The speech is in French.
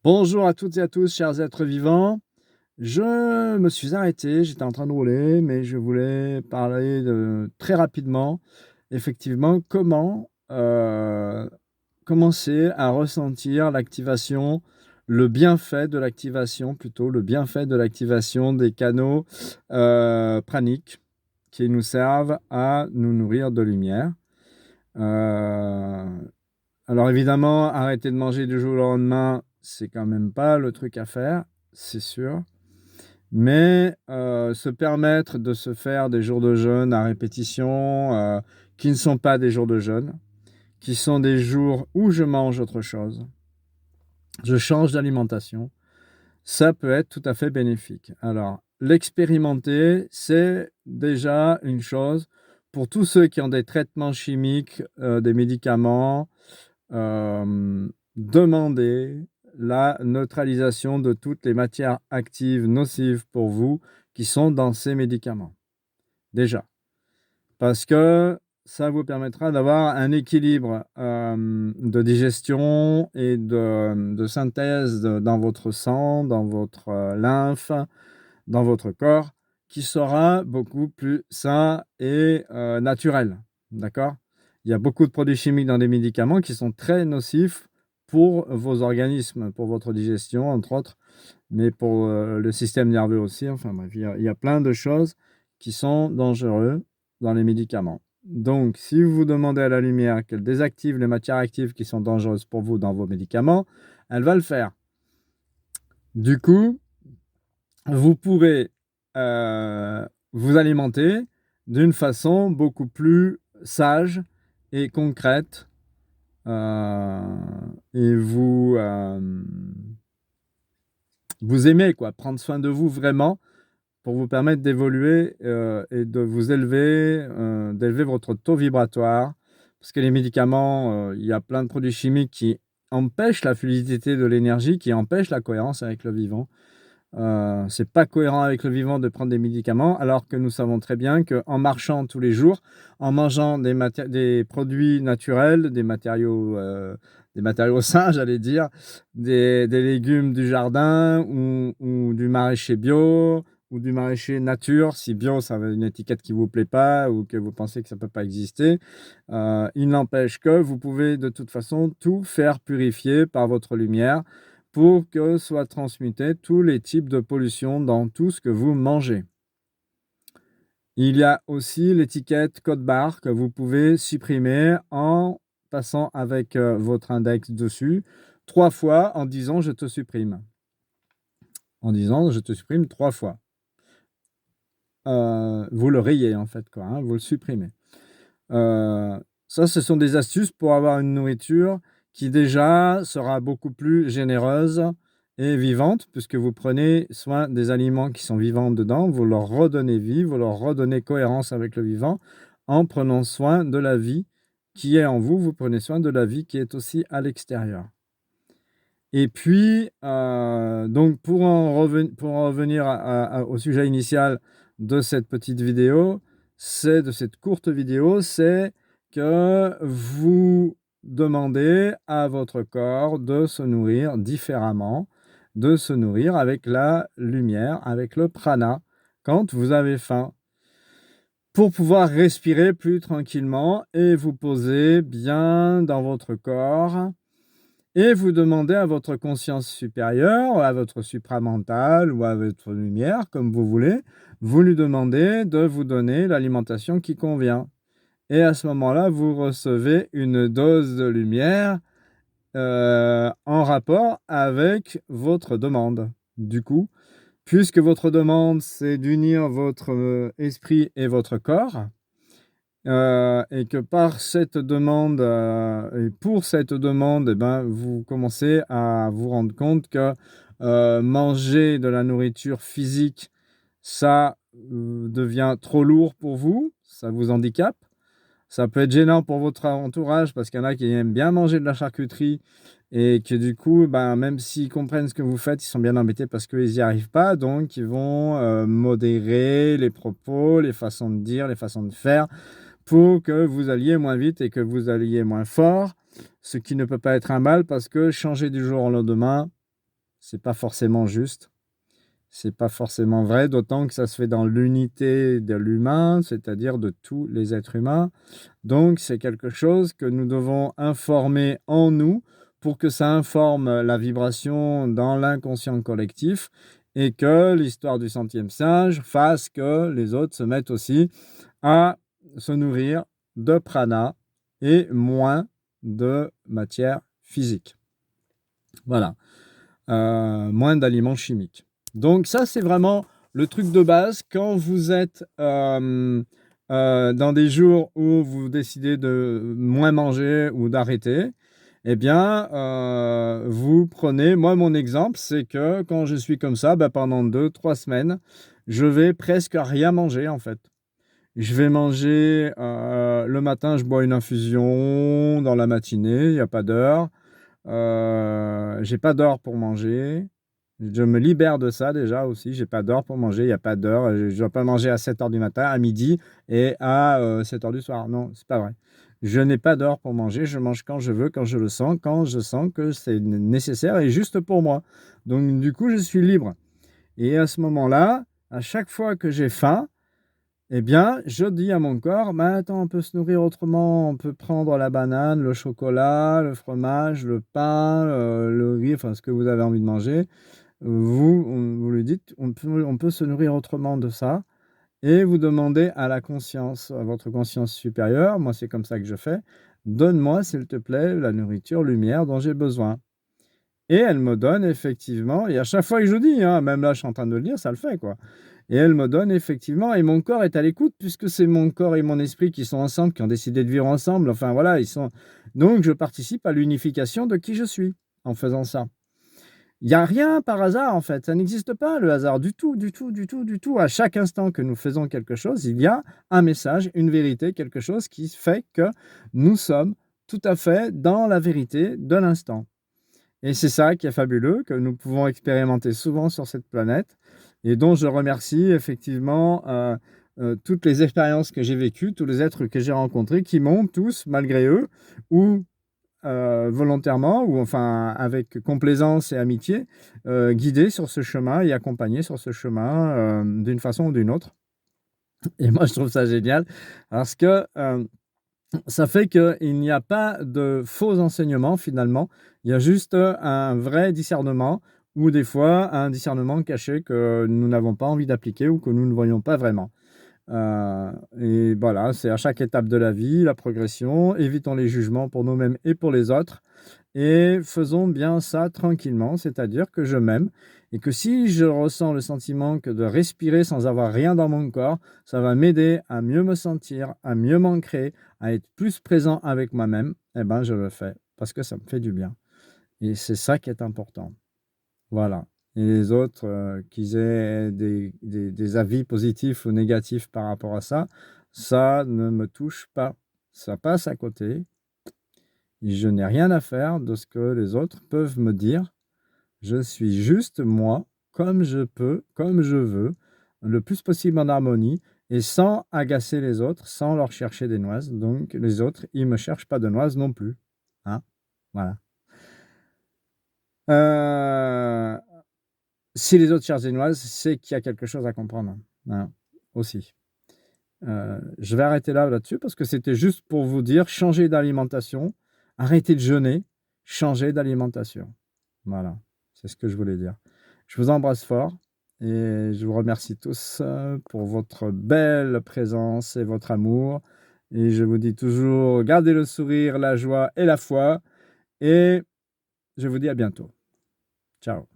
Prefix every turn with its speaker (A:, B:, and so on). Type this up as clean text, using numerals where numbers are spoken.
A: Bonjour à toutes et à tous, chers êtres vivants. Je me suis arrêté, j'étais en train de rouler, mais je voulais parler très rapidement, effectivement, comment commencer à ressentir l'activation, le bienfait de l'activation, plutôt le bienfait de l'activation des canaux praniques qui nous servent à nous nourrir de lumière. Euh, alors évidemment, arrêter de manger du jour au lendemain, c'est quand même pas le truc à faire, c'est sûr. Mais se permettre de se faire des jours de jeûne à répétition, qui ne sont pas des jours de jeûne, qui sont des jours où je mange autre chose, je change d'alimentation, ça peut être tout à fait bénéfique. Alors, l'expérimenter, c'est déjà une chose. Pour tous ceux qui ont des traitements chimiques, des médicaments, demandez la neutralisation de toutes les matières actives nocives pour vous qui sont dans ces médicaments. Déjà, parce que ça vous permettra d'avoir un équilibre de digestion et de synthèse dans votre sang, dans votre lymphe, dans votre corps, qui sera beaucoup plus sain et naturel. D'accord? Il y a beaucoup de produits chimiques dans des médicaments qui sont très nocifs pour vos organismes, pour votre digestion, entre autres, mais pour le système nerveux aussi. Enfin bref, il y a plein de choses qui sont dangereuses dans les médicaments. Donc, si vous demandez à la lumière qu'elle désactive les matières actives qui sont dangereuses pour vous dans vos médicaments, elle va le faire. Du coup, vous pourrez vous alimenter d'une façon beaucoup plus sage et concrète, et vous aimer, quoi, prendre soin de vous vraiment pour vous permettre d'évoluer et de vous élever, d'élever votre taux vibratoire. Parce que les médicaments, il y a plein de produits chimiques qui empêchent la fluidité de l'énergie, qui empêchent la cohérence avec le vivant. C'est pas cohérent avec le vivant de prendre des médicaments, alors que nous savons très bien qu'en marchant tous les jours, en mangeant des produits naturels, des matériaux sains, j'allais dire, des légumes du jardin ou du maraîcher bio ou du maraîcher nature, si bio, ça veut une étiquette qui vous plaît pas ou que vous pensez que ça peut pas exister. Il n'empêche que vous pouvez de toute façon tout faire purifier par votre lumière pour que soient transmutés tous les types de pollution dans tout ce que vous mangez. Il y a aussi l'étiquette code barre que vous pouvez supprimer en passant avec votre index dessus 3 fois en disant je te supprime. En disant je te supprime 3 fois. Vous le rayez en fait, quoi, hein, vous le supprimez. Ça, ce sont des astuces pour avoir une nourriture qui déjà sera beaucoup plus généreuse et vivante, puisque vous prenez soin des aliments qui sont vivants dedans, vous leur redonnez vie, vous leur redonnez cohérence avec le vivant, en prenant soin de la vie qui est en vous, vous prenez soin de la vie qui est aussi à l'extérieur. Et puis, donc pour en revenir au sujet initial de cette petite vidéo, de cette courte vidéo, c'est que vous demandez à votre corps de se nourrir différemment, de se nourrir avec la lumière, avec le prana, quand vous avez faim, pour pouvoir respirer plus tranquillement et vous poser bien dans votre corps. Et vous demandez à votre conscience supérieure, à votre supramental ou à votre lumière, comme vous voulez, vous lui demandez de vous donner l'alimentation qui convient. Et à ce moment-là, vous recevez une dose de lumière en rapport avec votre demande. Du coup, puisque votre demande, c'est d'unir votre esprit et votre corps, et que par cette demande, et pour cette demande, eh ben, vous commencez à vous rendre compte que manger de la nourriture physique, ça devient trop lourd pour vous, ça vous handicape. Ça peut être gênant pour votre entourage parce qu'il y en a qui aiment bien manger de la charcuterie et que du coup, ben, même s'ils comprennent ce que vous faites, ils sont bien embêtés parce qu'ils n'y arrivent pas. Donc, ils vont modérer les propos, les façons de dire, les façons de faire pour que vous alliez moins vite et que vous alliez moins fort, ce qui ne peut pas être un mal parce que changer du jour au lendemain, c'est pas forcément juste. C'est pas forcément vrai, d'autant que ça se fait dans l'unité de l'humain, c'est-à-dire de tous les êtres humains. Donc c'est quelque chose que nous devons informer en nous pour que ça informe la vibration dans l'inconscient collectif et que l'histoire du centième singe fasse que les autres se mettent aussi à se nourrir de prana et moins de matière physique. Voilà. Moins d'aliments chimiques. Donc ça, c'est vraiment le truc de base. Quand vous êtes dans des jours où vous décidez de moins manger ou d'arrêter, eh bien, vous prenez, moi mon exemple, c'est que quand je suis comme ça, pendant 2-3 semaines, je vais presque rien manger en fait. Je vais manger, le matin, je bois une infusion dans la matinée, il n'y a pas d'heure. J'ai pas d'heure pour manger. Je me libère de ça déjà aussi. J'ai pas d'heure pour manger. Il y a pas d'heure. Je dois pas manger à 7 heures du matin, à midi et à 7 heures du soir. Non, c'est pas vrai. Je n'ai pas d'heure pour manger. Je mange quand je veux, quand je le sens, quand je sens que c'est nécessaire et juste pour moi. Donc du coup, je suis libre. Et à ce moment-là, à chaque fois que j'ai faim, eh bien, je dis à mon corps: «Mais attends, on peut se nourrir autrement, on peut prendre la banane, le chocolat, le fromage, le pain, le riz», enfin ce que vous avez envie de manger. Vous lui dites: «On peut se nourrir autrement de ça» et vous demandez à la conscience, à votre conscience supérieure, moi c'est comme ça que je fais: «Donne-moi s'il te plaît la nourriture lumière dont j'ai besoin». Et elle me donne effectivement, et à chaque fois que je dis, hein, même là je suis en train de le dire, ça le fait quoi. Et elle me donne effectivement, et mon corps est à l'écoute puisque c'est mon corps et mon esprit qui sont ensemble, qui ont décidé de vivre ensemble. Enfin voilà, ils sont. Donc je participe à l'unification de qui je suis en faisant ça. Il n'y a rien par hasard en fait, ça n'existe pas le hasard du tout, du tout, du tout, du tout. À chaque instant que nous faisons quelque chose, il y a un message, une vérité, quelque chose qui fait que nous sommes tout à fait dans la vérité de l'instant. Et c'est ça qui est fabuleux, que nous pouvons expérimenter souvent sur cette planète et dont je remercie effectivement toutes les expériences que j'ai vécues, tous les êtres que j'ai rencontrés qui m'ont tous, malgré eux, ou volontairement, ou enfin avec complaisance et amitié, guidé sur ce chemin et accompagné sur ce chemin d'une façon ou d'une autre. Et moi, je trouve ça génial parce que ça fait qu'il n'y a pas de faux enseignements finalement, il y a juste un vrai discernement ou des fois un discernement caché que nous n'avons pas envie d'appliquer ou que nous ne voyons pas vraiment. Et voilà, c'est à chaque étape de la vie, la progression, évitons les jugements pour nous-mêmes et pour les autres et faisons bien ça tranquillement, c'est-à-dire que je m'aime et que si je ressens le sentiment que de respirer sans avoir rien dans mon corps, ça va m'aider à mieux me sentir, à mieux m'ancrer, à être plus présent avec moi-même, eh ben je le fais parce que ça me fait du bien. Et c'est ça qui est important. Voilà. Et les autres, qu'ils aient des avis positifs ou négatifs par rapport à ça, ça ne me touche pas. Ça passe à côté. Je n'ai rien à faire de ce que les autres peuvent me dire. Je suis juste moi, comme je peux, comme je veux, le plus possible en harmonie et sans agacer les autres, sans leur chercher des noises. Donc les autres, ils me cherchent pas de noises non plus. Hein? Voilà. Euh, Si les autres cherchent des noises, c'est qu'il y a quelque chose à comprendre. Hein, aussi. Je vais arrêter là-dessus parce que c'était juste pour vous dire, changer d'alimentation, arrêtez de jeûner, changer d'alimentation. Voilà, c'est ce que je voulais dire. Je vous embrasse fort et je vous remercie tous pour votre belle présence et votre amour. Et je vous dis toujours, gardez le sourire, la joie et la foi. Et je vous dis à bientôt. Ciao.